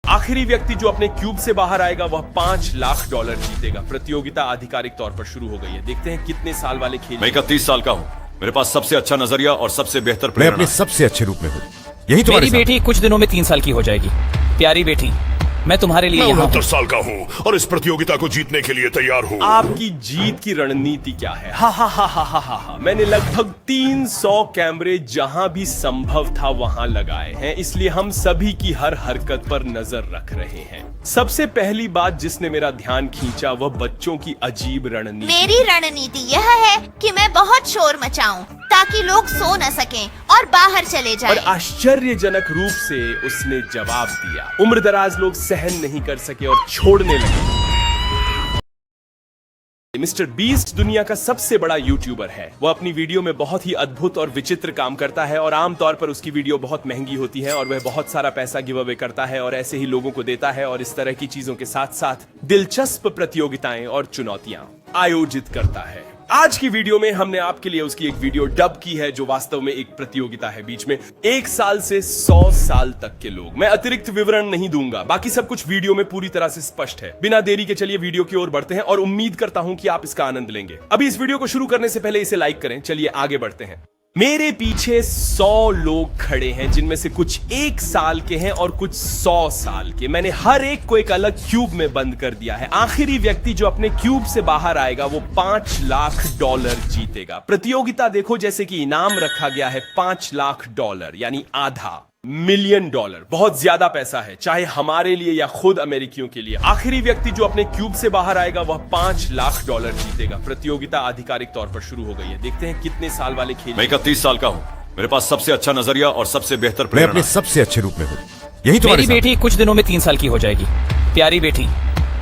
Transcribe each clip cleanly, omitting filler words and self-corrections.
आखिरी व्यक्ति जो अपने क्यूब से बाहर आएगा वह $5 लाख जीतेगा। प्रतियोगिता आधिकारिक तौर पर शुरू हो गई है। देखते हैं कितने साल वाले खेल। मैं 31 साल का हूँ। मेरे पास सबसे अच्छा नजरिया और सबसे बेहतर मैं प्रेरणा अपने सबसे अच्छे रूप में हूँ। यही तुम्हारे मेरी बेटी कुछ दिनों में 3 साल की हो जाएगी। प्यारी बेटी, मैं तुम्हारे लिए यहाँ हूँ। 69 साल का हूँ और इस प्रतियोगिता को जीतने के लिए तैयार हूँ। आपकी जीत की रणनीति क्या है? हा हा हा हा हा हा। मैंने लगभग 300 कैमरे जहां भी संभव था वहां लगाए हैं, इसलिए हम सभी की हर हरकत पर नजर रख रहे हैं। सबसे पहली बात जिसने मेरा ध्यान खींचा वह बच्चों की अजीब रणनीति। मेरी रणनीति यह है कि मैं बहुत शोर मचाऊं ताकि लोग सो न सकें और बाहर चले और जाएं। आश्चर्यजनक रूप से उसने जवाब दिया। उम्रदराज लोग सहन नहीं कर सके और छोड़ने लगे। मिस्टर बीस्ट दुनिया का सबसे बड़ा यूट्यूबर है। वो अपनी वीडियो में बहुत ही अद्भुत और विचित्र काम करता है और आमतौर पर उसकी वीडियो बहुत महंगी होती है और वह बहुत सारा पैसा गिव अवे करता है और ऐसे ही लोगों को देता है और इस तरह की चीजों के साथ साथ दिलचस्प प्रतियोगिताएं और चुनौतियां आयोजित करता है। आज की वीडियो में हमने आपके लिए उसकी एक वीडियो डब की है जो वास्तव में एक प्रतियोगिता है। बीच में 1 साल से 100 साल तक के लोग। मैं अतिरिक्त विवरण नहीं दूंगा, बाकी सब कुछ वीडियो में पूरी तरह से स्पष्ट है। बिना देरी के चलिए वीडियो की ओर बढ़ते हैं और उम्मीद करता हूं कि आप इसका आनंद लेंगे। अभी इस वीडियो को शुरू करने से पहले इसे लाइक करें। चलिए आगे बढ़ते हैं। मेरे पीछे 100 लोग खड़े हैं जिनमें से कुछ 1 साल के हैं और कुछ 100 साल के। मैंने हर एक को एक अलग क्यूब में बंद कर दिया है। आखिरी व्यक्ति जो अपने क्यूब से बाहर आएगा वो $5 लाख जीतेगा। प्रतियोगिता देखो, जैसे कि इनाम रखा गया है $5 लाख, यानी $500 मिलियन। बहुत ज्यादा पैसा है, चाहे हमारे लिए या खुद अमेरिकियों के लिए। आखिरी व्यक्ति जो अपने क्यूब से बाहर आएगा वह $5 लाख जीतेगा। प्रतियोगिता आधिकारिक तौर पर शुरू हो गई है। देखते हैं कितने साल वाले खेल। मैं 31 साल का हूँ। मेरे पास सबसे अच्छा नजरिया और सबसे बेहतर मैं प्रेरणा अपने सबसे अच्छे रूप में हूँ। यही तुम्हारे मेरी बेटी कुछ दिनों में 3 साल की हो जाएगी। प्यारी बेटी,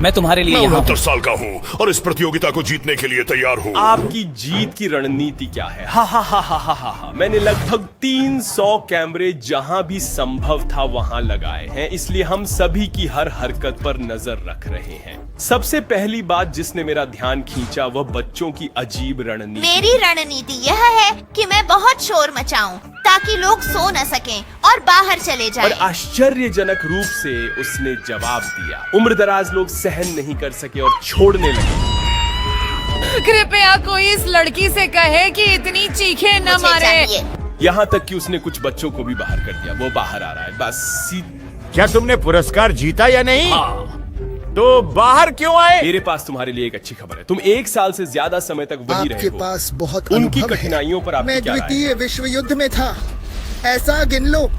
मैं तुम्हारे लिए मैं यहाँ हूँ। 69 साल का हूँ और इस प्रतियोगिता को जीतने के लिए तैयार हूँ। आपकी जीत की रणनीति क्या है? हा हा हा हा हा हा। मैंने लगभग 300 कैमरे जहां भी संभव था वहां लगाए हैं, इसलिए हम सभी की हर हरकत पर नजर रख रहे हैं। सबसे पहली बात जिसने मेरा ध्यान खींचा वह बच्चों की अजीब रणनीति। मेरी रणनीति यह है कि मैं बहुत शोर मचाऊं ताकि लोग सो न सकें और बाहर चले और जाएं। आश्चर्यजनक रूप से उसने जवाब दिया। उम्रदराज लोग सहन नहीं कर सके और छोड़ने लगे। कृपया कोई इस लड़की से कहे कि इतनी चीखें न मुझे मारे। चाहिए। यहाँ तक कि उसने कुछ बच्चों को भी बाहर कर दिया। वो बाहर आ रहा है बस। क्या तुमने पुरस्कार जीता या नहीं? हाँ। तो बाहर क्यों आए? मेरे पास तुम्हारे लिए एक अच्छी खबर है। तुम 1 साल से ज्यादा समय तक वही रहे आपके हो। पास बहुत उनकी अनुभव है। कठिनाइयों पर आपकी मैं क्या राय है? द्वितीय विश्व युद्ध में था, ऐसा गिन लो।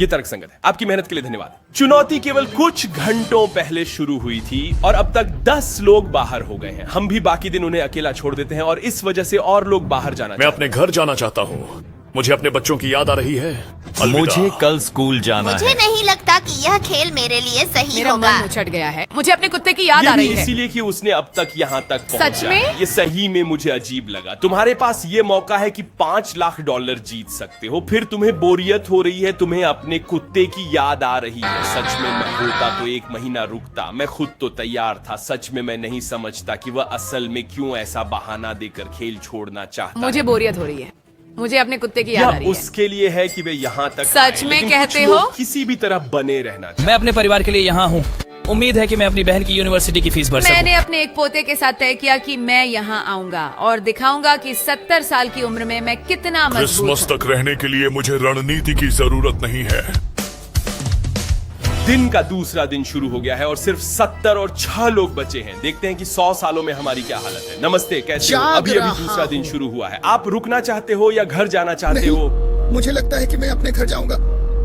ये तर्कसंगत है। आपकी मेहनत के लिए धन्यवाद। चुनौती केवल कुछ घंटों पहले शुरू हुई थी और अब तक 10 लोग बाहर हो गए हैं। हम भी बाकी दिन उन्हें अकेला छोड़ देते हैं और इस वजह से और लोग बाहर जाना मैं अपने घर जाना चाहता हूँ। मुझे अपने बच्चों की याद आ रही है। अलविदा। मुझे कल स्कूल जाना मुझे है। नहीं लगता कि यह खेल मेरे लिए सही मेरा होगा। मन उछट गया है। मुझे अपने कुत्ते की याद ये आ भी रही है। इसीलिए कि उसने अब तक यहाँ तक पहुंचा सच में? है। ये सही में मुझे अजीब लगा। तुम्हारे पास ये मौका है कि $5 लाख जीत सकते हो। फिर तुम्हें बोरियत हो रही है, तुम्हें अपने कुत्ते की याद आ रही है। सच में मैं होता तो 1 महीना रुकता। मैं खुद तो तैयार था। सच में मैं नहीं समझता कि वह असल में क्यों ऐसा बहाना देकर खेल छोड़ना चाहता मुझे है। बोरियत हो रही है। मुझे अपने कुत्ते की याद आ या रही है। उसके लिए है कि वे यहाँ तक सच आए, में लेकिन कहते कुछ लोग हो? किसी भी तरह बने रहना चाहते। मैं अपने परिवार के लिए यहाँ हूँ। उम्मीद है कि मैं अपनी बहन की यूनिवर्सिटी की फीस भर सकूं। मैंने अपने एक पोते के साथ तय किया कि मैं यहाँ आऊंगा और दिखाऊंगा कि 70 साल की उम्र में मैं कितना मजबूत क्रिसमस हूँ। तक रहने के लिए मुझे रणनीति की जरूरत नहीं है। दिन का दूसरा दिन शुरू हो गया है और सिर्फ 70 और 6 लोग बचे हैं। देखते हैं कि 100 सालों में हमारी क्या हालत है। नमस्ते, कैसे हो? जाग अभी रहा दूसरा दिन हूं। शुरू हुआ है। आप रुकना चाहते हो या घर जाना चाहते नहीं, हो? मुझे लगता है कि मैं अपने घर जाऊंगा।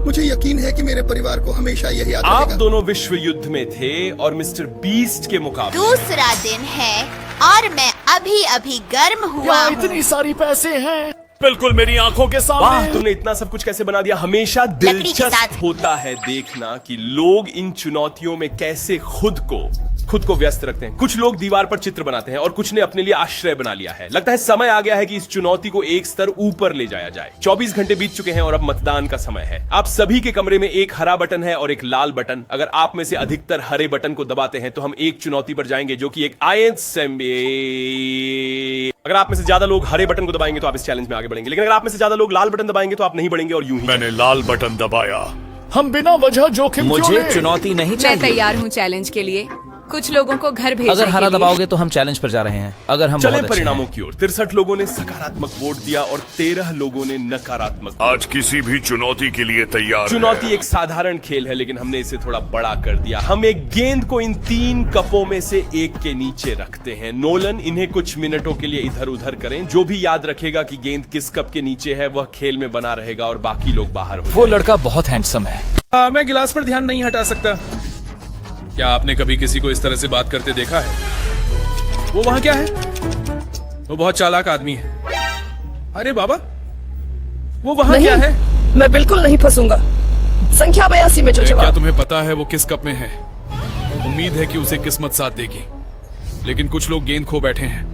मुझे यकीन है कि मेरे परिवार को हमेशा यही याद आप रहेगा। दोनों विश्व युद्ध में थे और मिस्टर बीस्ट के मुकाबले। दूसरा दिन है और मैं अभी अभी गर्म हुआ हूँ। सारी पैसे हैं, बिल्कुल मेरी आंखों के वाह, तुमने इतना सब कुछ कैसे बना दिया। हमेशा लकड़ी के दिलचस्प साथ। होता है देखना कि लोग इन चुनौतियों में कैसे खुद को व्यस्त रखते हैं। कुछ लोग दीवार पर चित्र बनाते हैं और कुछ ने अपने लिए आश्रय बना लिया है। लगता है समय आ गया है कि इस चुनौती को एक स्तर ऊपर ले जाया जाए। 24 घंटे बीत चुके हैं और अब मतदान का समय है। आप सभी के कमरे में एक हरा बटन है और एक लाल बटन। अगर आप में से अधिकतर हरे बटन को दबाते हैं तो हम एक चुनौती पर जाएंगे जो कि एक अगर आप में से ज्यादा लोग हरे बटन को दबाएंगे तो आप इस चैलेंज में आगे बढ़ेंगे, लेकिन अगर आप में से ज्यादा लोग लाल बटन दबाएंगे तो आप नहीं बढ़ेंगे और यूं ही। मैंने लाल बटन दबाया। हम बिना वजह जोखिम क्यों मुझे लें? चुनौती नहीं मैं चाहिए। तैयार हूँ चैलेंज के लिए। कुछ लोगों को घर भेजने अगर हरा के लिए। दबाओगे तो हम चैलेंज पर जा रहे हैं। अगर हम चले बहुत अच्छे परिणामों हैं। की ओर। 63 लोगों ने सकारात्मक वोट दिया और 13 लोगों ने नकारात्मक। आज किसी भी चुनौती के लिए तैयार चुनौती है। एक साधारण खेल है, लेकिन हमने इसे थोड़ा बड़ा कर दिया। हम एक गेंद को इन 3 कपों में से एक के नीचे रखते हैं। नोलन इन्हें कुछ मिनटों के लिए इधर उधर करें। जो भी याद रखेगा कि गेंद किस कप के नीचे है, वह खेल में बना रहेगा और बाकी लोग बाहर हो वो लड़का बहुत हैंडसम है। मैं गिलास पर ध्यान नहीं हटा सकता। क्या आपने कभी किसी को इस तरह से बात करते देखा है? वो वहां क्या है? वो बहुत चालाक आदमी है। अरे बाबा, वो वहां क्या है? मैं बिल्कुल नहीं फंसूंगा। संख्या 82 में जो क्या जवाब। तुम्हें पता है वो किस कप में है? उम्मीद है कि उसे किस्मत साथ देगी, लेकिन कुछ लोग गेंद खो बैठे हैं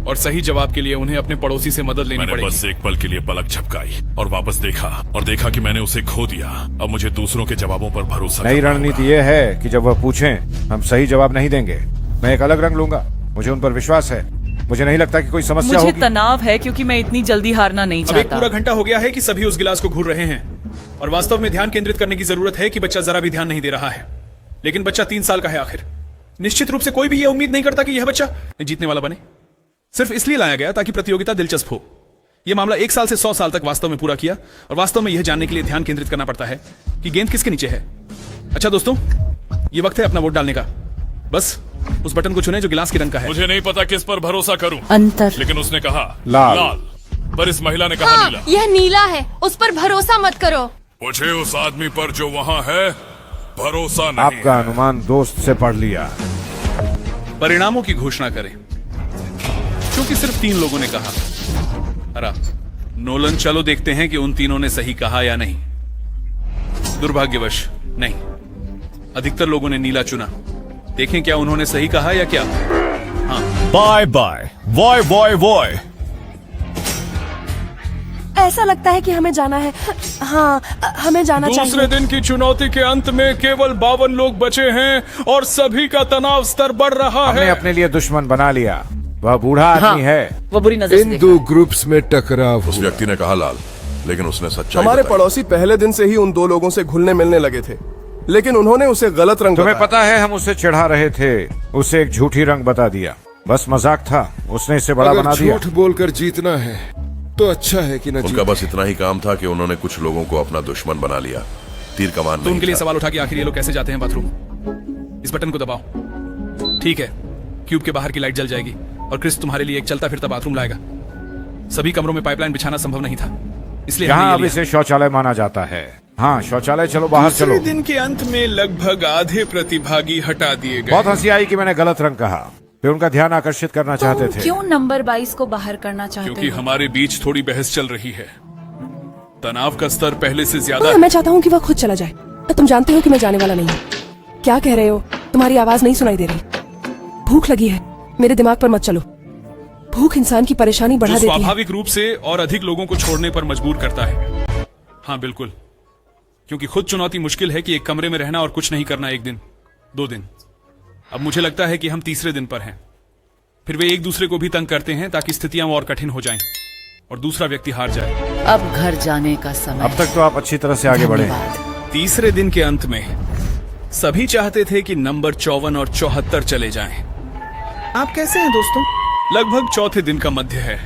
और सही जवाब के लिए उन्हें अपने पड़ोसी से मदद लेनी मैंने पड़ेगी। बस एक पल के लिए पलक झपकाई और वापस देखा और देखा कि मैंने उसे खो दिया। अब मुझे दूसरों के जवाबों पर भरोसा नई करना रणनीति होगा। ये है कि जब वह पूछें हम सही जवाब नहीं देंगे। मैं एक अलग रंग लूंगा। मुझे उन पर विश्वास है। मुझे नहीं लगता कि कोई समस्या मुझे होगी। तनाव है क्योंकि मैं इतनी जल्दी हारना नहीं अब एक चाहता। पूरा घंटा हो गया है कि सभी उस गिलास को घूर रहे हैं और वास्तव में ध्यान केंद्रित करने की जरूरत है कि बच्चा जरा भी ध्यान नहीं दे रहा है। लेकिन बच्चा 3 साल का है आखिर। निश्चित रूप से कोई भी यह उम्मीद नहीं करता कि यह बच्चा जीतने वाला बने। सिर्फ इसलिए लाया गया ताकि प्रतियोगिता दिलचस्प हो। यह मामला 1 साल से 100 साल तक वास्तव में पूरा किया और वास्तव में यह जानने के लिए ध्यान केंद्रित करना पड़ता है कि गेंद किसके नीचे है। अच्छा दोस्तों, यह वक्त है अपना वोट डालने का। बस उस बटन को चुनें जो गिलास के रंग का है। मुझे नहीं पता किस पर भरोसा करूं, अंतर। लेकिन उसने कहा लाल। पर इस महिला ने कहा नीला। यह नीला है, उस पर भरोसा मत करो। मुझे उस आदमी पर जो वहां है भरोसा नहीं। आपका अनुमान दोस्त से पढ़ लिया। परिणामों की घोषणा करें। क्योंकि सिर्फ 3 लोगों ने कहा हरा। नोलन, चलो देखते हैं कि उन तीनों ने सही कहा या नहीं। दुर्भाग्यवश नहीं। अधिकतर लोगों ने नीला चुना। देखें क्या उन्होंने सही कहा या क्या। बाय बाय वॉय वॉय वॉय। ऐसा लगता है कि हमें जाना है। हाँ, हमें जाना दूसरे चाहिए। दिन की चुनौती के अंत में केवल 52 लोग बचे हैं और सभी का तनाव स्तर बढ़ रहा हमने है। अपने लिए दुश्मन बना लिया। वह बूढ़ा आदमी है। वो बुरी नजर से इन देखा। 2 ग्रुप्स में टकराव उस हुआ। व्यक्ति ने कहा लाल, लेकिन उसने सच्चाई हमारे बताई। पड़ोसी पहले दिन से ही उन 2 लोगों से घुलने मिलने लगे थे, लेकिन उन्होंने उसे गलत रंग तुम्हें बताया। पता है हम उसे चिढ़ा रहे थे। उसे एक झूठी रंग बता दिया। बस मजाक था। उसने इसे बड़ा बना दिया। झूठ बोलकर जीतना है तो अच्छा है कि न उनका बस इतना ही काम था कि उन्होंने कुछ लोगों को अपना दुश्मन बना लिया। तीर कमान तो नहीं उनके लिए था। सवाल उठा कि आखिर ये लोग कैसे जाते हैं बाथरूम। इस बटन को दबाओ। ठीक है, क्यूब के बाहर की लाइट जल जाएगी और क्रिस तुम्हारे लिए एक चलता फिरता बाथरूम लाएगा। सभी कमरों में पाइपलाइन बिछाना संभव नहीं था, इसलिए हमने यहाँ ये अब लिया। इसे शौचालय माना जाता है। हाँ, शौचालय चलो बाहर चलो। दूसरे दिन के अंत में लगभग आधे प्रतिभागी हटा दिए गए। बहुत हंसी आई कि मैंने गलत रंग कहा। वे उनका ध्यान आकर्षित करना चाहते थे। क्यों नंबर 22 को बाहर करना चाहते क्योंकि हो? हमारे बीच थोड़ी बहस चल रही है। तनाव का स्तर पहले से ज्यादा मैं चाहता हूँ कि वह खुद चला जाए। तुम जानते हो कि मैं जाने वाला नहीं हूँ। क्या कह रहे हो? तुम्हारी आवाज नहीं सुनाई दे रही। भूख लगी है। मेरे दिमाग पर मत चलो। भूख इंसान की परेशानी बढ़ा जो देती है। स्वाभाविक रूप से और अधिक लोगों को छोड़ने पर मजबूर करता है। हाँ बिल्कुल, क्योंकि खुद चुनौती मुश्किल है कि एक कमरे में रहना और कुछ नहीं करना 1 दिन 2 दिन। अब मुझे लगता है कि हम तीसरे दिन पर हैं। फिर वे एक दूसरे को भी तंग करते हैं ताकि स्थितियां और कठिन हो जाएं और दूसरा व्यक्ति हार जाए। अब घर जाने का समय। अब तक तो आप अच्छी तरह से आगे बढ़े। धन्यवाद। तीसरे दिन के अंत में सभी चाहते थे कि नंबर 54 और 74 चले जाएं। आप कैसे हैं दोस्तों? लगभग चौथे दिन का मध्य है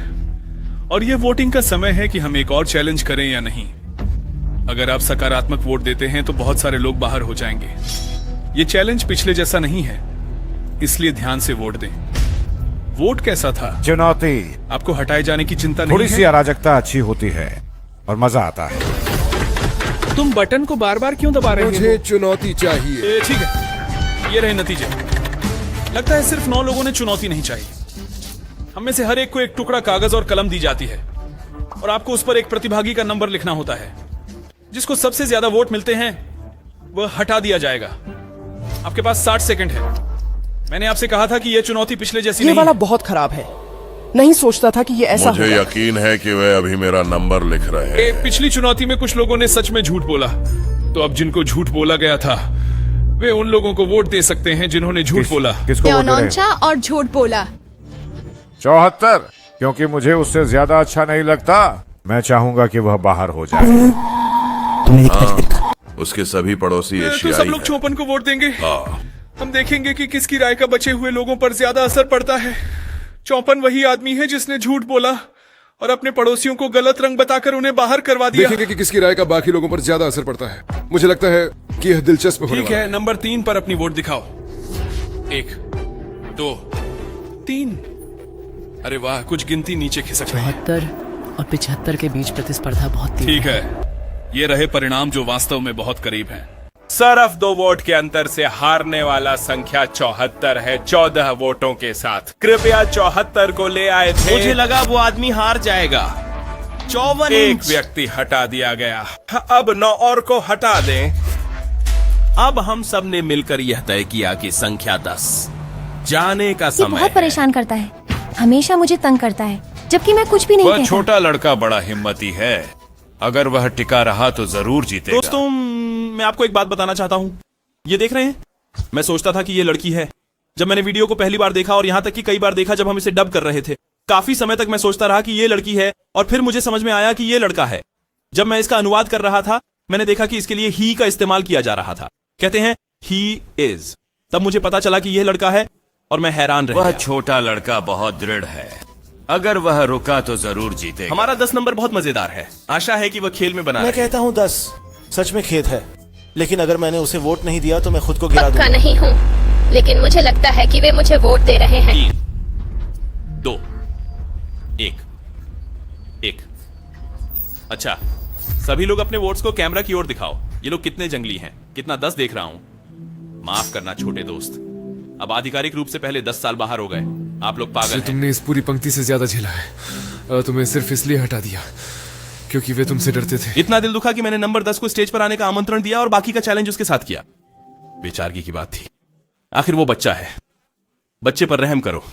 और यह वोटिंग का समय है कि हम एक और चैलेंज करें या नहीं। अगर आप सकारात्मक वोट देते हैं तो बहुत सारे लोग बाहर हो जाएंगे। यह चैलेंज पिछले जैसा नहीं है, इसलिए ध्यान से वोट दें। वोट कैसा था? चुनौती। आपको हटाए जाने की चिंता नहीं थोड़ी सी है? अराजकता अच्छी होती है और मजा आता है। तुम बटन को बार बार क्यों दबा रहे मुझे हो? चुनौती चाहिए। ठीक है, ये रहे नतीजे। लगता है सिर्फ 9 लोगों ने चुनौती नहीं चाहिए। हम में से हर एक को एक टुकड़ा कागज और कलम दी जाती है और आपको उस पर एक प्रतिभागी का नंबर लिखना होता है। जिसको सबसे ज्यादा वोट मिलते हैं वह हटा दिया जाएगा। आपके पास 60 सेकंड है। मैंने आपसे कहा था कि यह चुनौती पिछले जैसी ये नहीं वाला है। बहुत खराब है। नहीं सोचता था कि ये ऐसा मुझे होगा। यकीन है कि वे अभी मेरा नंबर लिख रहे हैं। पिछली चुनौती में कुछ लोगों ने सच में झूठ बोला, तो अब जिनको झूठ बोला गया था वे उन लोगों को वोट दे सकते हैं जिन्होंने झूठ बोला। किसको वोट दे रहे हैं? और झूठ बोला। 74, क्योंकि मुझे उससे ज्यादा अच्छा नहीं लगता। मैं चाहूंगा कि वह बाहर हो जाए। उसके सभी पड़ोसी तो सब एशियाई लोग हैं। चौपन को वोट देंगे। हाँ, हम देखेंगे कि किसकी राय का बचे हुए लोगों पर ज्यादा असर पड़ता है। चौपन वही आदमी है जिसने झूठ बोला और अपने पड़ोसियों को गलत रंग बताकर उन्हें बाहर करवा दिया। देखेंगे कि किसकी राय का बाकी लोगों पर ज्यादा असर पड़ता है। मुझे लगता है कि यह दिलचस्प होने ठीक वाला है, नंबर 3 पर अपनी वोट दिखाओ। 1 2 3। अरे वाह, कुछ गिनती नीचे खिसक रही है। 74 और 75 के बीच प्रतिस्पर्धा बहुत तीव्र ठीक है, ये रहे परिणाम जो वास्तव में बहुत करीब हैं। सिर्फ 2 वोट के अंतर से हारने वाला संख्या 74 है, 14 वोटों के साथ। कृपया 74 को ले आए थे। मुझे लगा वो आदमी हार जाएगा। 54 एक इंच। व्यक्ति हटा दिया गया। अब 9 और को हटा दें। अब हम सब ने मिलकर यह तय किया कि संख्या 10 जाने का ये समय बहुत है। परेशान करता है, हमेशा मुझे तंग करता है, जबकि मैं कुछ भी नहीं वह कहता। छोटा लड़का बड़ा हिम्मती है। अगर वह टिका रहा तो जरूर जीतेगा। दोस्तों, मैं आपको एक बात बताना चाहता हूँ। ये देख रहे हैं, मैं सोचता था कि ये लड़की है। जब मैंने वीडियो को पहली बार देखा और यहाँ तक कि कई बार देखा जब हम इसे डब कर रहे थे, काफी समय तक मैं सोचता रहा कि ये लड़की है, और फिर मुझे समझ में आया कि ये लड़का है। जब मैं इसका अनुवाद कर रहा था, मैंने देखा कि इसके लिए ही का इस्तेमाल किया जा रहा था। कहते हैं ही इज। तब मुझे पता चला कि यह लड़का है और मैं हैरान रह वह गया। छोटा लड़का बहुत दृढ़ है। अगर वह रुका तो जरूर जीतेगा। हमारा 10 नंबर बहुत मजेदार है। आशा है कि वह खेल में बना मैं रहे। कहता हूँ 10। सच में खेद है, लेकिन अगर मैंने उसे वोट नहीं दिया तो मैं खुद को गिरा पक्का दूंगा। नहीं हूँ, लेकिन मुझे लगता है कि वे मुझे वोट दे रहे हैं। 3 2 1। अच्छा, सभी लोग अपने वोट्स को कैमरा की ओर दिखाओ। ये लोग कितने जंगली हैं। कितना 10 देख रहा हूं। माफ करना छोटे दोस्त, अब आधिकारिक रूप से पहले 10 साल बाहर हो गए। आप लोग पागल हैं। तुमने इस पूरी पंक्ति से ज्यादा झेला है। तुम्हें सिर्फ इसलिए हटा दिया क्योंकि वे तुमसे डरते थे। इतना दिल दुखा कि मैंने नंबर 10 को स्टेज पर आने का आमंत्रण दिया और बाकी का चैलेंज उसके साथ किया। बेचारगी की बात थी। आखिर वो बच्चा है। बच्चे पर रहम करो।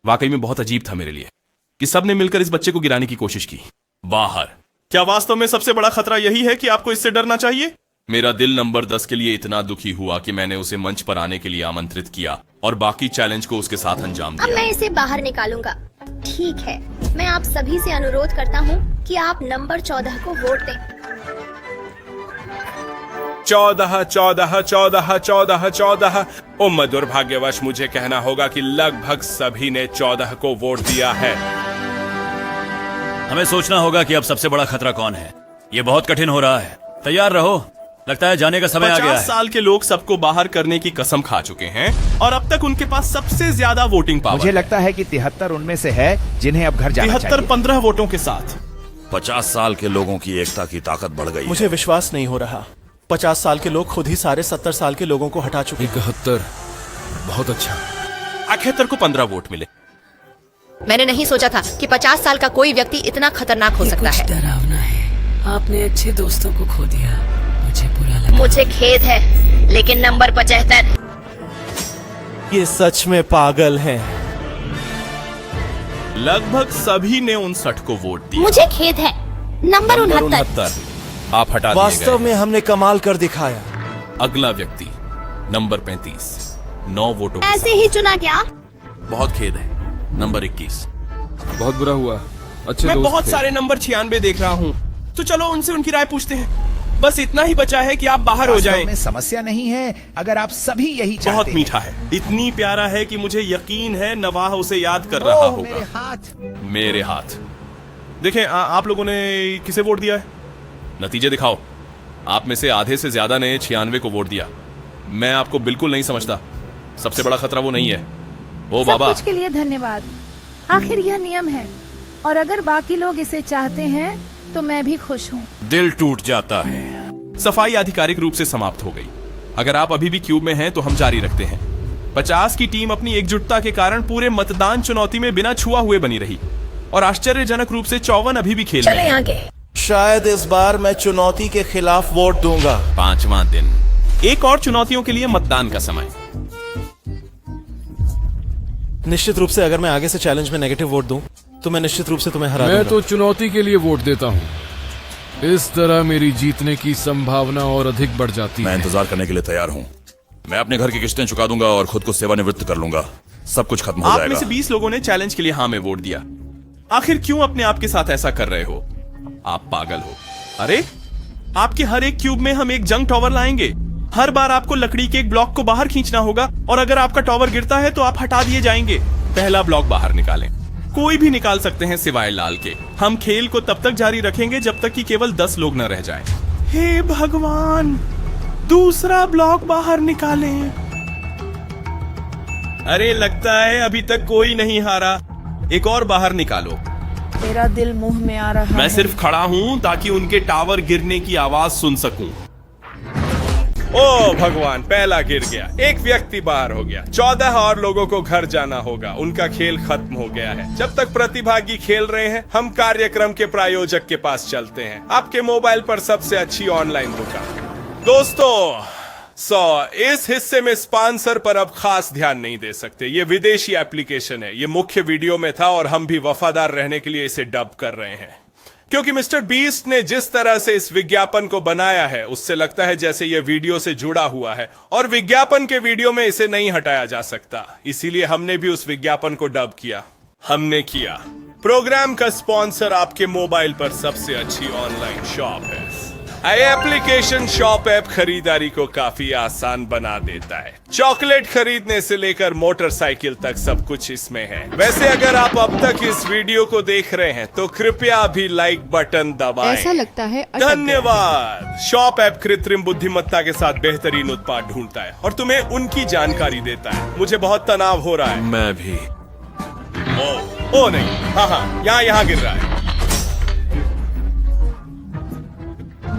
वाकई में बहुत अजीब था मेरे लिए कि सबने मिलकर इस बच्चे को गिराने की कोशिश की। बाहर। क्या वास्तव में सबसे बड़ा खतरा यही है कि आपको इससे डरना चाहिए? मेरा दिल नंबर 10 के लिए इतना दुखी हुआ कि मैंने उसे मंच पर आने के लिए आमंत्रित किया और बाकी चैलेंज को उसके साथ अंजाम अब दिया। मैं इसे बाहर निकालूंगा। ठीक है, मैं आप सभी से अनुरोध करता हूँ कि आप नंबर 14 को वोट दें। 14 14 14 14 14। उम्म दुर्भाग्यवश मुझे कहना होगा कि लगभग सभी ने 14 को वोट दिया है। हमें सोचना होगा कि अब सबसे बड़ा खतरा कौन है। ये बहुत कठिन हो रहा है। तैयार रहो, लगता है जाने का समय आ गया 50 है। साल के लोग सबको बाहर करने की कसम खा चुके हैं और अब तक उनके पास सबसे ज्यादा वोटिंग पावर। मुझे लगता है कि 73 उनमें से है जिन्हें अब घर जाना चाहिए। 73-15 वोटों के साथ 50 साल के लोगों की एकता की ताकत बढ़ गई। मुझे विश्वास नहीं हो रहा। 50 साल के लोग खुद ही सारे 70 साल के लोगों को हटा चुके हैं। 71 बहुत अच्छा। 78 को 15 वोट मिले। मैंने नहीं सोचा था कि 50 साल का कोई व्यक्ति इतना खतरनाक हो सकता है। डरावना है। आपने अच्छे दोस्तों को खो दिया। मुझे बुरा लगा। मुझे खेद है, लेकिन नंबर 75। ये सच में पागल हैं। लगभग सभी ने 59 को वोट दिया। मुझे खेद है, नंबर 69। आप हटा दिए वास्तव गए। में हमने कमाल कर दिखाया। अगला व्यक्ति नंबर 35, 9 वोटों के ऐसे ही चुना क्या? साथ। बहुत खेद है, नंबर 21। बहुत बुरा हुआ। अच्छे मैं दोस्त बहुत थे। सारे नंबर 96 देख रहा हूँ, तो चलो उनसे उनकी राय पूछते हैं। बस इतना ही बचा है कि आप बाहर हो जाएं। में समस्या नहीं है अगर आप सभी यही चाहते बहुत हैं। मीठा है, इतनी प्यारा है कि मुझे यकीन है नवाह उसे याद कर रहा ओह, मेरे होगा। हाथ। मेरे हाथ। देखें, आप लोगों ने किसे वोट दिया है? नतीजे दिखाओ। आप में से आधे से ज्यादा ने 96 को वोट दिया। मैं आपको बिल्कुल नहीं समझता। सबसे बड़ा खतरा वो नहीं है। ओ बाबा, सब कुछ के लिए धन्यवाद। आखिर यह नियम है, और अगर बाकी लोग इसे चाहते हैं तो मैं भी खुश हूँ। दिल टूट जाता है। सफाई आधिकारिक रूप से समाप्त हो गई। अगर आप अभी भी क्यूब में हैं तो हम जारी रखते हैं। 50 की टीम अपनी एकजुटता के कारण पूरे मतदान चुनौती में बिना छुआ हुए बनी रही और आश्चर्यजनक रूप से 54 अभी भी खेल में है। शायद इस बार मैं चुनौती के खिलाफ वोट दूंगा। 5वां दिन, एक और चुनौतियों के लिए मतदान का समय। निश्चित रूप से अगर मैं आगे से चैलेंज में नेगेटिव वोट दूं तो मैं निश्चित रूप से तुम्हें हरा मैं दूंगा। तो चुनौती के लिए वोट देता हूँ। इस तरह मेरी जीतने की संभावना और अधिक बढ़ जाती मैं है। इंतजार करने के लिए तैयार हूँ। मैं अपने घर की किस्तें चुका दूंगा और खुद को सेवानिवृत्त कर लूंगा। सब कुछ खत्म हो आप जाएगा। में से 20 लोगों ने चैलेंज के लिए हाँ में वोट दिया। आखिर क्यों अपने आप के साथ ऐसा कर रहे हो? आप पागल हो। अरे आपके हर एक क्यूब में हम एक जंग टॉवर लाएंगे। हर बार आपको लकड़ी के एक ब्लॉक को बाहर खींचना होगा और अगर आपका टॉवर गिरता है तो आप हटा दिए जाएंगे। पहला ब्लॉक बाहर निकालें। कोई भी निकाल सकते हैं सिवाय लाल के। हम खेल को तब तक जारी रखेंगे जब तक कि केवल 10 लोग न रह जाएं। हे भगवान, दूसरा ब्लॉक बाहर निकालें। अरे लगता है अभी तक कोई नहीं हारा। एक और बाहर निकालो। मेरा दिल मुंह में आ रहा मैं है। सिर्फ खड़ा हूं ताकि उनके टावर गिरने की आवाज सुन सकूं। ओ भगवान, पहला गिर गया। एक व्यक्ति बाहर हो गया। 14 और लोगों को घर जाना होगा। उनका खेल खत्म हो गया है। जब तक प्रतिभागी खेल रहे हैं, हम कार्यक्रम के प्रायोजक के पास चलते हैं। आपके मोबाइल पर सबसे अच्छी ऑनलाइन दुकान। दोस्तों, इस हिस्से में स्पॉन्सर पर अब खास ध्यान नहीं दे सकते। ये विदेशी एप्लीकेशन है। ये मुख्य वीडियो में था और हम भी वफादार रहने के लिए इसे डब कर रहे हैं, क्योंकि मिस्टर बीस्ट ने जिस तरह से इस विज्ञापन को बनाया है उससे लगता है जैसे यह वीडियो से जुड़ा हुआ है और विज्ञापन के वीडियो में इसे नहीं हटाया जा सकता। इसीलिए हमने भी उस विज्ञापन को डब किया। हमने किया। प्रोग्राम का स्पॉन्सर आपके मोबाइल पर सबसे अच्छी ऑनलाइन शॉप है। एप्लीकेशन शॉप ऐप खरीदारी को काफी आसान बना देता है। चॉकलेट खरीदने से लेकर मोटरसाइकिल तक सब कुछ इसमें है। वैसे अगर आप अब तक इस वीडियो को देख रहे हैं तो कृपया अभी लाइक बटन दबाएं। ऐसा लगता है धन्यवाद। शॉप ऐप कृत्रिम बुद्धिमत्ता के साथ बेहतरीन उत्पाद ढूंढता है और तुम्हें उनकी जानकारी देता है। मुझे बहुत तनाव हो रहा है। मैं भी। ओ नहीं, हाँ, यहाँ गिर रहा है।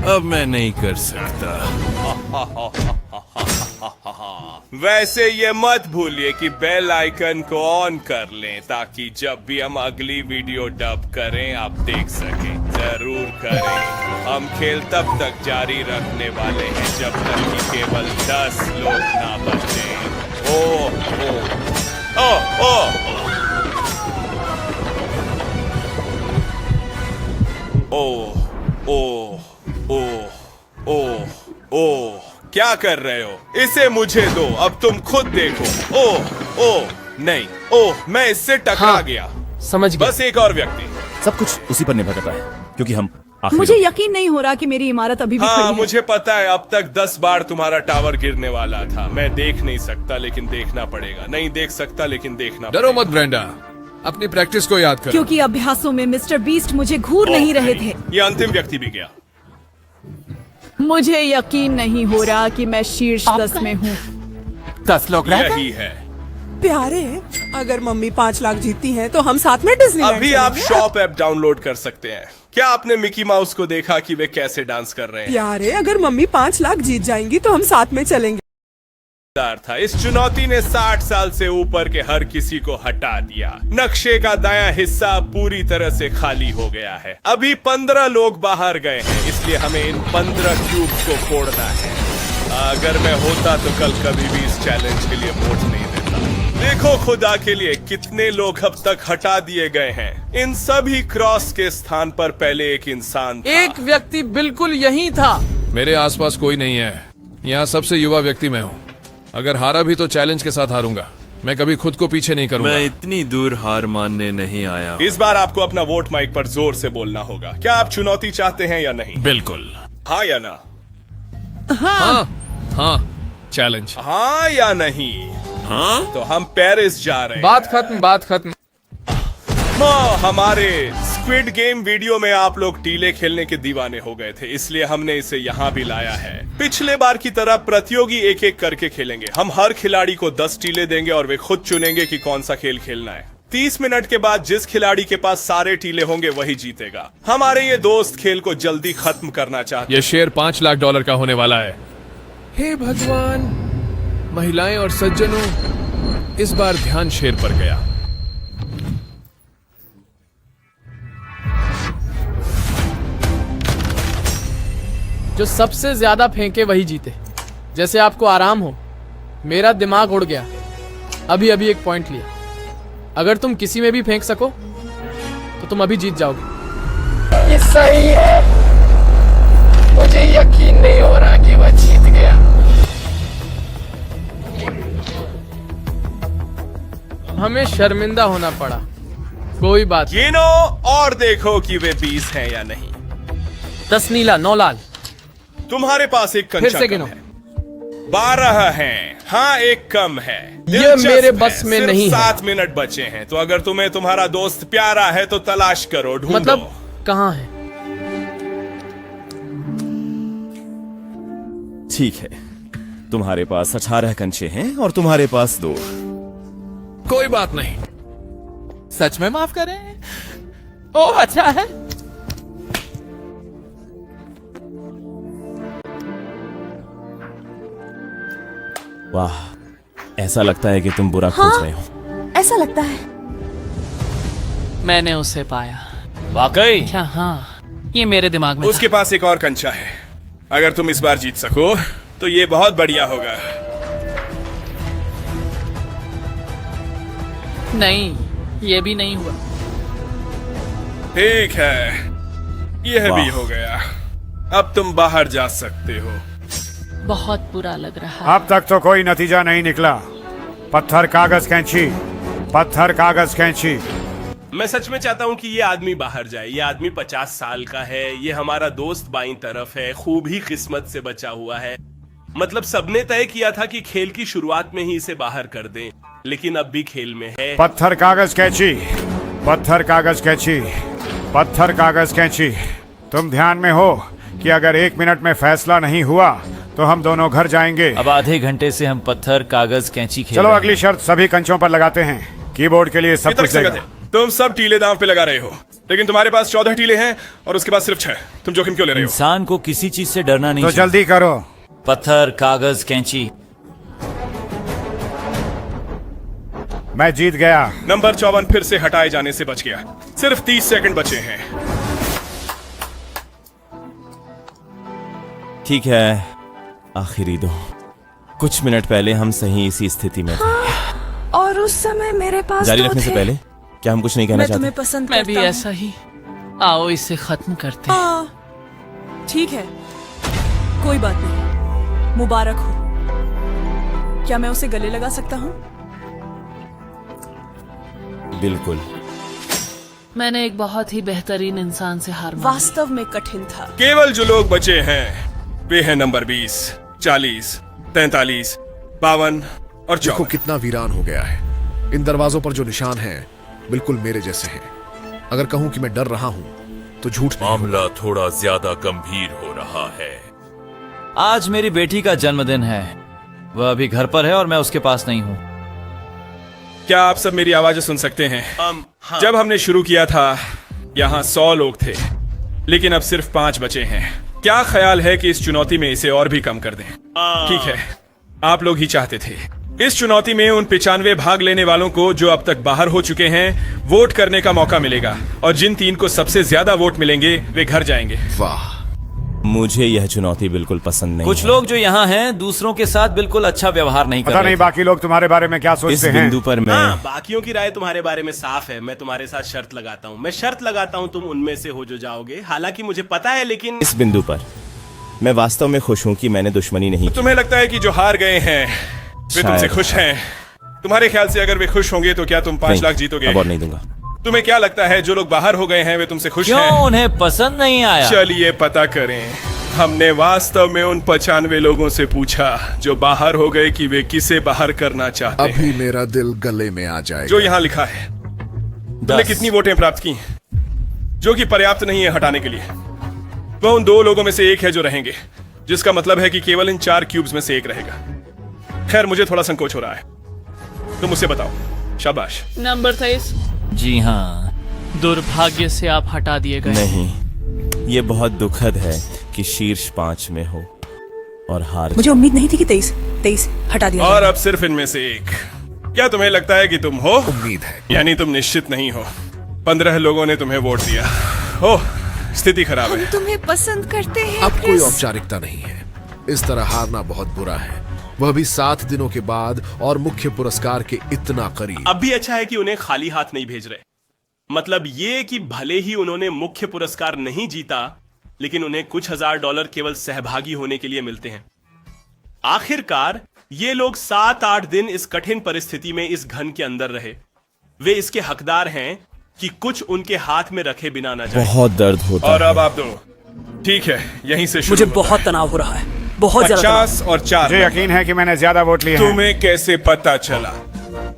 अब मैं नहीं कर सकता। वैसे ये मत भूलिए कि बेल आइकन को ऑन कर लें ताकि जब भी हम अगली वीडियो डब करें आप देख सकें। जरूर करें। हम खेल तब तक जारी रखने वाले हैं जब तक कि केवल 10 लोग ना बचे। ओ क्या कर रहे हो? इसे मुझे दो। अब तुम खुद देखो। नहीं, मैं इससे टकरा गया। समझ गया। बस एक और व्यक्ति। सब कुछ उसी पर निर्भर करता है क्योंकि हम मुझे यकीन नहीं हो रहा कि मेरी इमारत अभी भी खड़ी है। मुझे पता है अब तक 10 बार तुम्हारा टावर गिरने वाला था। मैं देख नहीं सकता लेकिन देखना पड़ेगा। नहीं देख सकता लेकिन देखना पड़ेगा। डरो मत ब्रेंडा, अपनी प्रैक्टिस को याद करो। क्योंकि अभ्यासों में मिस्टर बीस्ट मुझे घूर नहीं रहे थे। ये अंतिम व्यक्ति भी गया। मुझे यकीन नहीं हो रहा कि मैं शीर्ष 10 में हूँ। 10 लोग यही है। प्यारे, अगर मम्मी 5 लाख जीतती हैं तो हम साथ में डिज्नीलैंड अभी आप शॉप ऐप डाउनलोड कर सकते हैं। क्या आपने मिकी माउस को देखा कि वे कैसे डांस कर रहे हैं? प्यारे, अगर मम्मी 5 लाख जीत जाएंगी तो हम साथ में चलेंगे। था इस चुनौती ने 60 साल से ऊपर के हर किसी को हटा दिया। नक्शे का दायां हिस्सा पूरी तरह से खाली हो गया है। अभी 15 लोग बाहर गए हैं, इसलिए हमें इन 15 क्यूब्स को फोड़ना है। अगर मैं होता तो कल कभी भी इस चैलेंज के लिए वोट नहीं देता। देखो खुदा के लिए कितने लोग अब तक हटा दिए गए हैं। इन सभी क्रॉस के स्थान पर पहले एक इंसान था। एक व्यक्ति बिल्कुल यही था। मेरे आसपास कोई नहीं है। यहाँ सबसे युवा व्यक्ति मैं हूँ। अगर हारा भी तो चैलेंज के साथ हारूंगा। मैं कभी खुद को पीछे नहीं करूंगा। मैं इतनी दूर हार मानने नहीं आया। इस बार आपको अपना वोट माइक पर जोर से बोलना होगा। क्या आप चुनौती चाहते हैं या नहीं? बिल्कुल। हाँ या ना? हाँ, चैलेंज। हाँ या नहीं? हाँ? तो हम पेरिस जा रहे हैं। बात खत्म। हमारे स्क्विड गेम वीडियो में आप लोग टीले खेलने के दीवाने हो गए थे, इसलिए हमने इसे यहाँ भी लाया है। पिछले बार की तरह प्रतियोगी एक एक करके खेलेंगे। हम हर खिलाड़ी को 10 टीले देंगे और वे खुद चुनेंगे कि कौन सा खेल खेलना है। 30 मिनट के बाद जिस खिलाड़ी के पास सारे टीले होंगे वही जीतेगा। हमारे ये दोस्त खेल को जल्दी खत्म करना चाहते। ये शेयर $5 लाख का होने वाला है। हे भगवान, महिलाएं और सज्जनों, इस बार ध्यान शेर पर गया। जो सबसे ज्यादा फेंके वही जीते। जैसे आपको आराम हो। मेरा दिमाग उड़ गया। अभी एक पॉइंट लिया। अगर तुम किसी में भी फेंक सको तो तुम अभी जीत जाओगे। ये सही है। मुझे यकीन नहीं हो रहा कि वह जीत गया। हमें शर्मिंदा होना पड़ा। कोई बात। गिनो और देखो कि वे 20 हैं या नहीं। 10 नीला 9 लाल। तुम्हारे पास एक फिर कंचा से कम गिनो। है। 12 हैं। हाँ, एक कम है। ये दिलचस्प मेरे है। बस में सिर्फ नहीं है। 7 मिनट बचे हैं, तो अगर तुम्हें तुम्हारा दोस्त प्यारा है तो तलाश करो, ढूंढो। मतलब कहाँ है? ठीक है, तुम्हारे पास 18 कंचे हैं और तुम्हारे पास 2। कोई बात नहीं। सच में माफ करें? ओह अच्छा है। वाह, ऐसा लगता है कि तुम बुरा खोज रहे हो। ऐसा लगता है। मैंने उसे पाया। वाकई? क्या? हाँ, ये मेरे दिमाग में उसके पास एक और कंचा है। अगर तुम इस बार जीत सको तो ये बहुत बढ़िया होगा। नहीं, ये भी नहीं हुआ। ठीक है, यह भी हो गया। अब तुम बाहर जा सकते हो। बहुत बुरा लग रहा है। अब तक तो कोई नतीजा नहीं निकला। पत्थर कागज कैंची, पत्थर कागज कैंची। मैं सच में चाहता हूँ कि ये आदमी बाहर जाए। ये आदमी 50 साल का है। ये हमारा दोस्त बाईं तरफ है, खूब ही किस्मत से बचा हुआ है। मतलब सबने तय किया था कि खेल की शुरुआत में ही इसे बाहर कर दें, लेकिन अब भी खेल में है। पत्थर कागज कैंची, पत्थर कागज कैंची, पत्थर कागज कैंची। तुम ध्यान में हो कि अगर 1 मिनट में फैसला नहीं हुआ तो हम दोनों घर जाएंगे। अब आधे घंटे से हम पत्थर कागज कैंची खेल चलो रहे हैं। अगली शर्त सभी कंचों पर लगाते हैं। कीबोर्ड के लिए सब कुछ देगा। तुम सब टीले दांव पे लगा रहे हो, लेकिन तुम्हारे पास 14 टीले हैं और उसके पास सिर्फ 6। तुम जोखिम क्यों ले रहे हो? इंसान को किसी चीज से डरना नहीं तो चाहिए। जल्दी करो। पत्थर कागज कैंची। मैं जीत गया। नंबर 54 फिर से हटाए जाने से बच गया। सिर्फ 30 सेकंड बचे हैं। ठीक है, आखिरी 2। कुछ मिनट पहले हम सही इसी स्थिति में थे। और उस समय मेरे पास जारी तो रखने से थे। पहले क्या हम कुछ नहीं कहना मैं चाहते? तुम्हें पसंद मैं भी करता हूँ। ऐसा ही। आओ इसे खत्म करते हैं। हाँ, ठीक है, कोई बात नहीं। मुबारक हो। क्या मैं उसे गले लगा सकता हूँ? बिल्कुल। मैंने एक बहुत ही बेहतरीन इंसान से हार मानी। वास्तव में कठिन था। केवल जो लोग बचे हैं वे हैं नंबर 20, 40, 43, 52 और 54। देखो कितना वीरान हो गया है। इन दरवाजों पर जो निशान हैं बिल्कुल मेरे जैसे हैं। अगर कहूं कि मैं डर रहा हूं तो झूठ नहीं। मामला थोड़ा ज्यादा गंभीर हो रहा है। आज मेरी बेटी का जन्मदिन है। वह अभी घर पर है और मैं उसके पास नहीं हूँ। क्या आप सब मेरी आवाजें सुन सकते हैं? हाँ। जब हमने शुरू किया था यहाँ 100 लोग थे, लेकिन अब सिर्फ 5 बचे हैं। क्या ख्याल है कि इस चुनौती में इसे और भी कम कर दें? ठीक है, आप लोग ही चाहते थे। इस चुनौती में उन 95 भाग लेने वालों को जो अब तक बाहर हो चुके हैं वोट करने का मौका मिलेगा, और जिन 3 को सबसे ज्यादा वोट मिलेंगे वे घर जाएंगे। वाह, मुझे यह चुनौती बिल्कुल पसंद नहीं कुछ है। लोग जो यहाँ हैं दूसरों के साथ बिल्कुल अच्छा व्यवहार नहीं कर पता रहे नहीं थे। बाकी लोग तुम्हारे बारे में क्या इस सोचते हैं। बिंदु पर मैं बाकियों की राय तुम्हारे बारे में साफ है। मैं तुम्हारे साथ शर्त लगाता हूँ। मैं शर्त लगाता हूँ तुम उनमें से हो जो जाओगे। हालांकि मुझे पता है, लेकिन इस बिंदु पर मैं वास्तव में खुश हूँ कि मैंने दुश्मनी नहीं की। तुम्हें लगता है कि जो हार गए हैं वे तुमसे शायद। खुश हैं। तुम्हारे ख्याल से अगर वे खुश होंगे तो क्या तुम 5 नहीं, लाख जीतोगे? अब और नहीं दूंगा। तुम्हें क्या लगता है जो लोग बाहर हो गए हैं वे तुमसे खुश क्यों? हैं? उन्हें पसंद नहीं आया। चलिए पता करें। हमने वास्तव में उन 95 लोगों से पूछा जो बाहर हो गए कि वे किसे बाहर करना चाहते हैं। अभी मेरा दिल गले में आ जाएगा। जो यहाँ लिखा है। तुमने कितनी वोटें प्राप्त की जो कि पर्याप्त नहीं है हटाने के लिए? वह उन 2 लोगों में से एक है जो रहेंगे, जिसका मतलब है कि केवल इन 4 क्यूब्स में से एक रहेगा। खैर, मुझे थोड़ा संकोच हो रहा है। तुम मुझसे बताओ। शाबाश। नंबर 23। जी हाँ, दुर्भाग्य से आप हटा दिए गए। नहीं, ये बहुत दुखद है कि शीर्ष 5 में हो और हार। मुझे उम्मीद नहीं थी कि 23 हटा दिया और जाएगा। अब सिर्फ इनमें से एक। क्या तुम्हें लगता है कि तुम हो? उम्मीद है। यानी तुम निश्चित नहीं हो। 15 लोगों ने तुम्हें वोट दिया। ओह, स्थिति खराब है। तुम्हें पसंद करते हैं। अब कोई औपचारिकता नहीं है। इस तरह हारना बहुत बुरा है, वह भी 7 दिनों के बाद और मुख्य पुरस्कार के इतना करीब। अब भी अच्छा है कि उन्हें खाली हाथ नहीं भेज रहे। मतलब ये कि भले ही उन्होंने मुख्य पुरस्कार नहीं जीता, लेकिन उन्हें कुछ $1000 केवल सहभागी होने के लिए मिलते हैं। आखिरकार ये लोग 7-8 दिन इस कठिन परिस्थिति में इस घन के अंदर रहे। वे इसके हकदार हैं कि कुछ उनके हाथ में रखे बिना न जाए। बहुत दर्द होता और है। अब आप दो ठीक है, यहीं से मुझे बहुत तनाव हो रहा है, बहुत ज्यादा 50 और 4। मुझे यकीन है कि मैंने ज्यादा वोट लिए हैं। तुम्हें कैसे पता चला?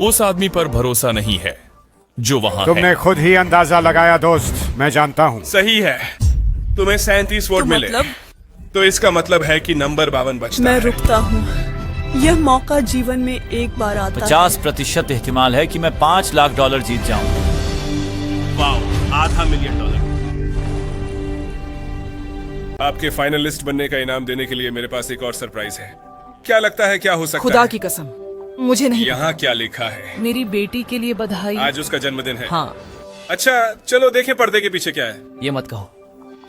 उस आदमी पर भरोसा नहीं है जो वहां तुमने है। खुद ही अंदाजा लगाया दोस्त, मैं जानता हूँ। सही है, तुम्हें 37 वोट मिले, तो इसका मतलब है कि नंबर 52 बचता मैं है। रुकता हूँ, यह मौका जीवन में एक बार आता है। 50% एहतिमाल है कि मैं $5 लाख जीत जाऊं। वाओ, $500,000। आपके फाइनलिस्ट बनने का इनाम देने के लिए मेरे पास एक और सरप्राइज है। क्या लगता है क्या हो सकता खुदा है? की कसम, मुझे नहीं। यहाँ क्या लिखा है? मेरी बेटी के लिए बधाई। आज उसका जन्मदिन है। हाँ। अच्छा, चलो देखें पर्दे के पीछे क्या है। ये मत कहो,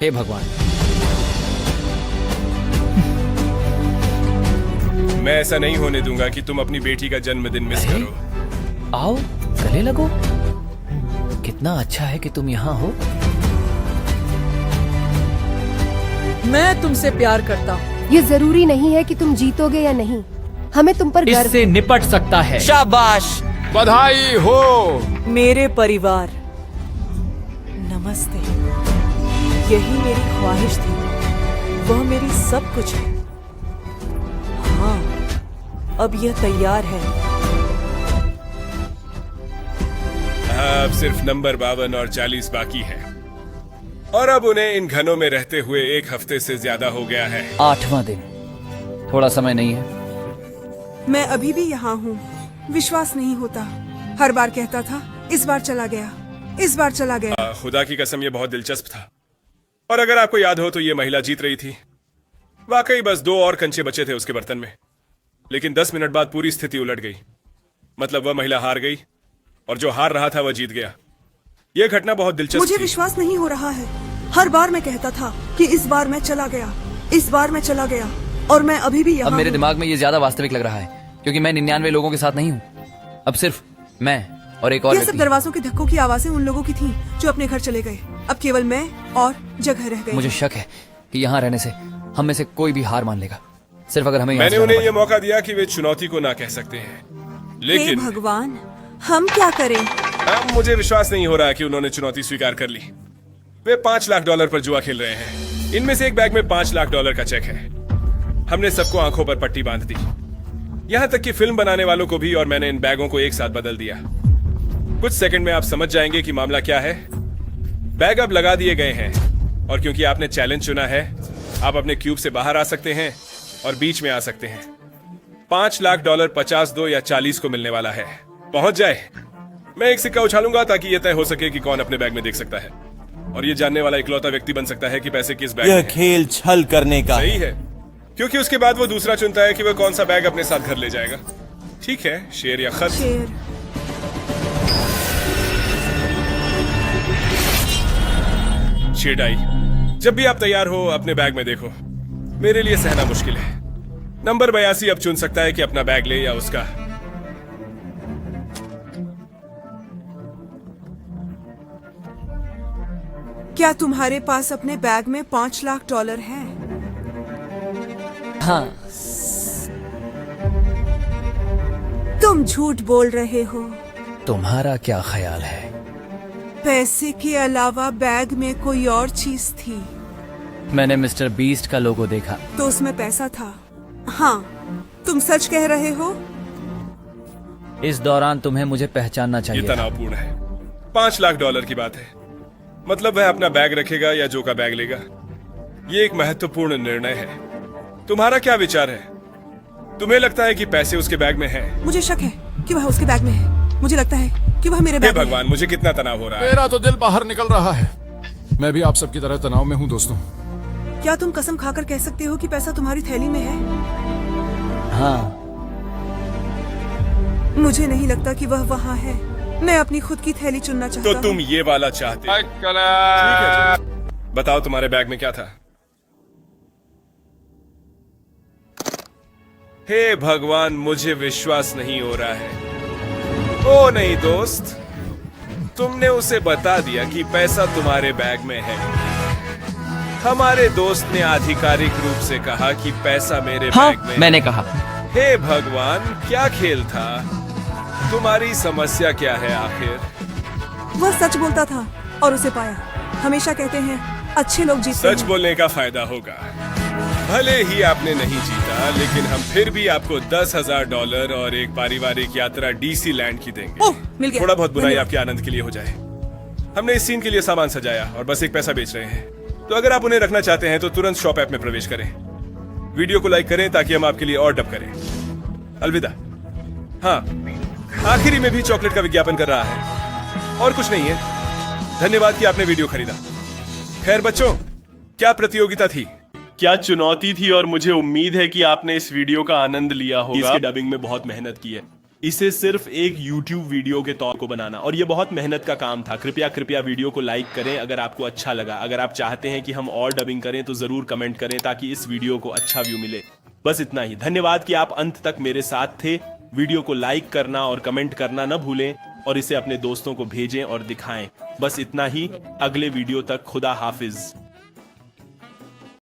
हे भगवान। मैं ऐसा नहीं होने दूंगा कि तुम अपनी बेटी का जन्मदिन मिस करो। आओ गले लगो, कितना अच्छा है कि तुम यहाँ हो। मैं तुमसे प्यार करता हूँ। ये जरूरी नहीं है कि तुम जीतोगे या नहीं, हमें तुम पर गर्व इससे निपट सकता है। शाबाश, बधाई हो। मेरे परिवार, नमस्ते। यही मेरी ख्वाहिश थी, वह मेरी सब कुछ है। हाँ, अब यह तैयार है। अब सिर्फ नंबर 52 और 40 बाकी है, और अब उन्हें इन घनों में रहते हुए 1 हफ्ते से ज्यादा हो गया है। 8वां दिन, थोड़ा समय नहीं है। मैं अभी भी यहाँ हूँ, विश्वास नहीं होता। हर बार कहता था, इस बार चला गया, इस बार चला गया। खुदा की कसम, ये बहुत दिलचस्प था। और अगर आपको याद हो तो ये महिला जीत रही थी। वाकई बस 2 और कंचे बचे थे उसके बर्तन में, लेकिन 10 मिनट बाद पूरी स्थिति उलट गई। मतलब वह महिला हार गई और जो हार रहा था वह जीत गया। यह घटना बहुत दिलचस्प मुझे थी। विश्वास नहीं हो रहा है। हर बार मैं कहता था कि इस बार मैं चला गया, इस बार मैं चला गया, और मैं अभी भी यहाँ अब मेरे हूँ। दिमाग में ये ज्यादा वास्तविक लग रहा है, क्योंकि मैं 99 लोगों के साथ नहीं हूँ। अब सिर्फ मैं और एक और यह सब व्यक्ति। दरवाजों के धक्कों की आवाजें उन लोगों की थीं जो अपने घर चले गए। अब केवल मैं और जगह रह गई। मुझे शक है कि यहाँ रहने से हम में से कोई भी हार मान लेगा, सिर्फ अगर हमें यहाँ मैंने से उन्हें जाना यह मौका दिया कि वे चुनौती को ना कह सकते हैं, हे लेकिन भगवान, हम क्या करें? अब मुझे विश्वास नहीं हो रहा कि उन्होंने चुनौती स्वीकार कर ली। वे $5 लाख पर जुआ खेल रहे हैं। इनमें से एक बैग में $5 लाख का चेक है। हमने सबको आंखों पर पट्टी बांध दी, यहाँ तक कि फिल्म बनाने वालों को भी, और मैंने इन बैगों को एक साथ बदल दिया। कुछ सेकंड में आप समझ जाएंगे कि मामला क्या है। बैग अब लगा दिए गए हैं, और क्योंकि आपने चैलेंज चुना है, आप अपने क्यूब से बाहर आ सकते हैं और बीच में आ सकते हैं। $5 लाख 50 दो या 40 को मिलने वाला है। पहुंच जाए। मैं एक सिक्का उछालूंगा ताकि यह तय हो सके कि कौन अपने बैग में देख सकता है, और ये जानने वाला इकलौता व्यक्ति बन सकता है कि पैसे किस बैग में यह हैं। खेल छल करने का सही है, क्योंकि उसके बाद वो दूसरा चुनता है कि वह कौन सा बैग अपने साथ घर ले जाएगा। ठीक है, शेर या खत? शेर। शेडाई। जब भी आप तैयार हो अपने बैग में देखो। मेरे लिए सहना मुश्किल है। नंबर 82 अब चुन सकता है कि अपना बैग ले या उसका। क्या तुम्हारे पास अपने बैग में $5 लाख है? हाँ। तुम झूठ बोल रहे हो। तुम्हारा क्या ख्याल है? पैसे के अलावा बैग में कोई और चीज थी। मैंने मिस्टर बीस्ट का लोगो देखा। तो उसमें पैसा था। हाँ, तुम सच कह रहे हो? इस दौरान तुम्हें मुझे पहचानना चाहिए। ये तनावपूर्ण है। $5 लाख की बात है। मतलब वह अपना बैग रखेगा या जो का बैग लेगा। ये एक महत्वपूर्ण निर्णय है। तुम्हारा क्या विचार है? तुम्हें लगता है कि पैसे उसके बैग में हैं? मुझे शक है कि वह उसके बैग में है। मुझे लगता है कि वह मेरे बैग में है। भगवान, मुझे कितना तनाव हो रहा है। मेरा तो दिल बाहर निकल रहा है। मैं भी आप सबकी तरह तनाव में हूँ दोस्तों। क्या तुम कसम खाकर कह सकते हो कि पैसा तुम्हारी थैली में है? हाँ। मुझे नहीं लगता कि वह वहाँ है। मैं अपनी खुद की थैली चुनना चाहता तो तुम ये वाला चाहते हो? ठीक है, बताओ तुम्हारे बैग में क्या था? हे भगवान, मुझे विश्वास नहीं हो रहा है। ओ नहीं दोस्त, तुमने उसे बता दिया कि पैसा तुम्हारे बैग में है। हमारे दोस्त ने आधिकारिक रूप से कहा कि पैसा मेरे बैग में है। मैंने कहा। हे भगवान, क्या खेल था? तुम्हारी समस्या क्या है आखिर? वह सच बोलता था और उसे पाया। हमेशा कहते हैं अच्छे लोग जीतते सच हैं। बोलने का फायदा होगा। भले ही आपने नहीं जीता, लेकिन हम फिर भी आपको $10,000 और एक पारिवारिक यात्रा डीसी लैंड की देंगे। मिल गया। थोड़ा बहुत बुनाई धन्यवाद। आपके आनंद के लिए हो जाए। हमने इस सीन के लिए सामान सजाया और बस एक पैसा बेच रहे हैं। तो अगर आप उन्हें रखना चाहते हैं तो तुरंत शॉप ऐप में प्रवेश करें, वीडियो को लाइक करें ताकि हम आपके लिए और डब करें। अलविदा। हाँ, आखिरी में भी चॉकलेट का विज्ञापन कर रहा है और कुछ नहीं है। धन्यवाद कि आपने वीडियो खरीदा। खैर बच्चों, क्या प्रतियोगिता थी, क्या चुनौती थी, और मुझे उम्मीद है कि आपने इस वीडियो का आनंद लिया होगा। इसके डबिंग में बहुत मेहनत की है, इसे सिर्फ एक YouTube वीडियो के तौर को बनाना, और ये बहुत मेहनत का काम था। कृपया वीडियो को लाइक करें अगर आपको अच्छा लगा। अगर आप चाहते हैं कि हम और डबिंग करें तो जरूर कमेंट करें ताकि इस वीडियो को अच्छा व्यू मिले। बस इतना ही। धन्यवाद कि आप अंत तक मेरे साथ थे। वीडियो को लाइक करना और कमेंट करना न भूलें, और इसे अपने दोस्तों को भेजें और दिखाएं। बस इतना ही। अगले वीडियो तक खुदा हाफिज।